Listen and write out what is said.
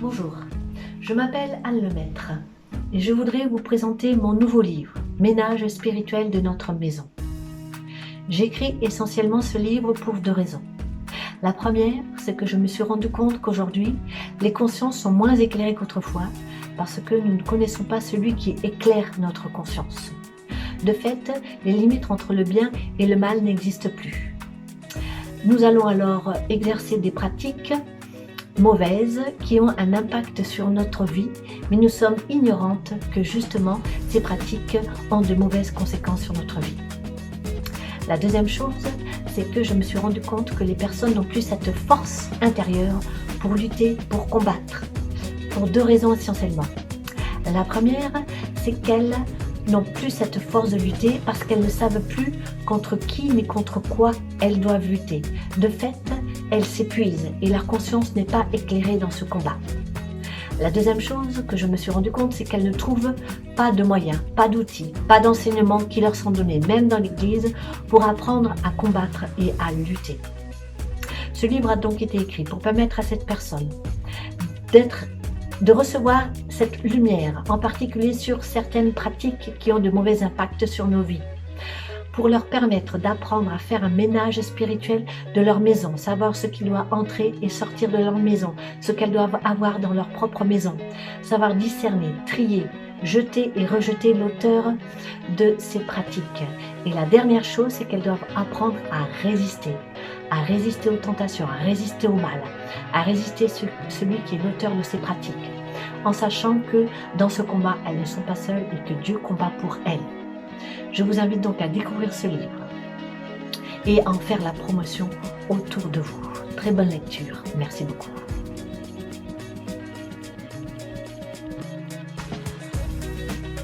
Bonjour, je m'appelle Anne Lemaître et je voudrais vous présenter mon nouveau livre, Ménage spirituel de notre maison. J'écris essentiellement ce livre pour deux raisons. La première, c'est que je me suis rendu compte qu'aujourd'hui, les consciences sont moins éclairées qu'autrefois parce que nous ne connaissons pas celui qui éclaire notre conscience. De fait, les limites entre le bien et le mal n'existent plus. Nous allons alors exercer des pratiques mauvaises qui ont un impact sur notre vie, mais nous sommes ignorantes que justement ces pratiques ont de mauvaises conséquences sur notre vie. La deuxième chose, c'est que je me suis rendu compte que les personnes n'ont plus cette force intérieure pour lutter, pour combattre, pour deux raisons essentiellement. La première, c'est qu'elles n'ont plus cette force de lutter parce qu'elles ne savent plus contre qui ni contre quoi elles doivent lutter. De fait, elles s'épuisent et leur conscience n'est pas éclairée dans ce combat. La deuxième chose que je me suis rendu compte, c'est qu'elles ne trouvent pas de moyens, pas d'outils, pas d'enseignements qui leur sont donnés, même dans l'Église, pour apprendre à combattre et à lutter. Ce livre a donc été écrit pour permettre à cette personne de recevoir cette lumière, en particulier sur certaines pratiques qui ont de mauvais impacts sur nos vies, pour leur permettre d'apprendre à faire un ménage spirituel de leur maison, savoir ce qui doit entrer et sortir de leur maison, ce qu'elles doivent avoir dans leur propre maison, savoir discerner, trier, jeter et rejeter l'auteur de ces pratiques. Et la dernière chose, c'est qu'elles doivent apprendre à résister aux tentations, à résister au mal, à résister celui qui est l'auteur de ces pratiques, en sachant que dans ce combat, elles ne sont pas seules et que Dieu combat pour elles. Je vous invite donc à découvrir ce livre et à en faire la promotion autour de vous. Très bonne lecture. Merci beaucoup.